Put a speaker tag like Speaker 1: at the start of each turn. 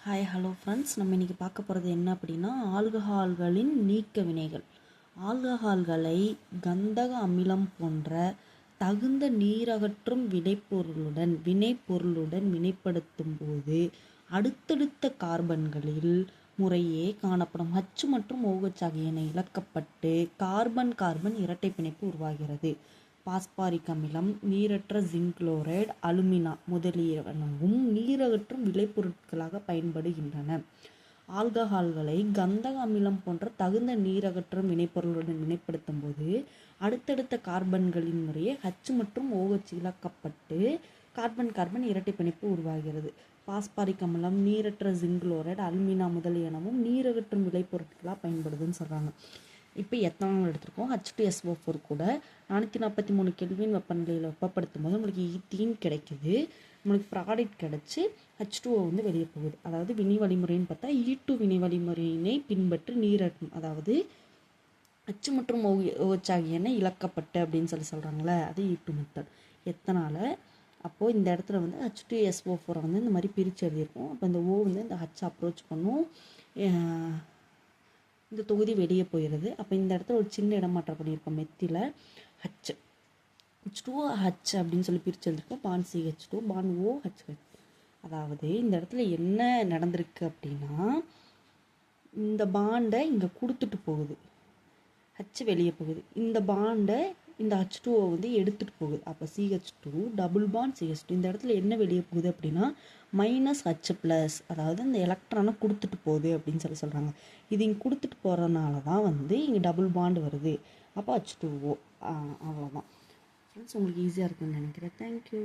Speaker 1: Hi hello friends, நம்ம இன்றைக்கி பார்க்க போகிறது என்ன அப்படின்னா ஆல்கஹால்களின் நீக்க வினைகள். ஆல்கஹால்களை கந்தக அமிலம் போன்ற தகுந்த நீரகற்றும் வினைப்பொருளுடன் வினைப்படுத்தும் போது அடுத்தடுத்த கார்பன்களில் முறையே காணப்படும் H மற்றும் OH ஆகியன இழக்கப்பட்டு கார்பன் கார்பன் இரட்டை பிணைப்பு உருவாகிறது. பாஸ்பாரிக் அமிலம், நீரற்ற ஜிங்க் குளோரைடு, அலுமினா முதலியனவும் நீரகற்றும் விளைபொருட்களாக பயன்படுகின்றன. ஆல்கஹால்களை கந்தக அமிலம் போன்ற தகுந்த நீரகற்றும் வினைப்பொருளுடன் வினைப்படுத்தும் போது அடுத்தடுத்த கார்பன்களின் முறையே H மற்றும் OH இழக்கப்பட்டு கார்பன் கார்பன் இரட்டை பிணைப்பு உருவாகிறது. பாஸ்பாரிக் அமிலம், நீரற்ற ஜிங்க் குளோரைடு, அலுமினா முதலியனவும் நீரகற்றும் விளைபொருட்களாக பயன்படுதுன்னு சொல்கிறாங்க. இப்போ எத்தனால் எடுத்திருக்கோம். H2SO4 கூட 443 கெல்வின் வெப்பநிலையில் வெப்பப்படுத்தும் போது நம்மளுக்கு ஈத்தீன் கிடைக்குது. நம்மளுக்கு ப்ராடக்ட் கிடச்சி H2O வந்து வெளியே போகுது. அதாவது வினை வழிமுறைன்னு பார்த்தா E2 வினை வழிமுறையினை பின்பற்றி நீரற்றும், அதாவது H மற்றும் OH ஆகியன இழக்கப்பட்டு அப்படின்னு சொல்கிறாங்களே, அது E2 மெத்தட். எத்தனால் அப்போது இந்த இடத்துல வந்து H2SO4 வந்து இந்த மாதிரி பிரித்து எழுதியிருக்கோம். அப்போ இந்த O வந்து இந்த H அப்ரோச் பண்ணும், இந்த தொகுதி வெளியே போயிடுது. அப்போ இந்த இடத்துல ஒரு சின்ன இடமாற்றம் பண்ணியிருக்கோம். மெத்தில H2H அப்படின்னு சொல்லி பிரித்து எழுதிருக்கோம். பான் CH2 பான் OH. அதாவது இந்த இடத்துல என்ன நடந்திருக்கு அப்படின்னா, இந்த பாண்டை இங்கே கொடுத்துட்டு போகுது, H வெளியே போகுது. இந்த பாண்டை இந்த H2O வந்து எடுத்துகிட்டு போகுது. அப்போ CH2 டபுள் பாண்ட் CH2 இந்த இடத்துல என்ன வெளியே போகுது அப்படின்னா -H+, அதாவது இந்த எலக்ட்ரானை கொடுத்துட்டு போகுது அப்படின்னு சொல்கிறாங்க. இது இங்கே கொடுத்துட்டு போகிறதுனால தான் வந்து இங்கே டபுள் பாண்ட் வருது. அப்போ H2O. அவ்வளோதான் ஃப்ரெண்ட்ஸ், உங்களுக்கு ஈஸியாக இருக்குன்னு நினைக்கிறேன். தேங்க்யூ.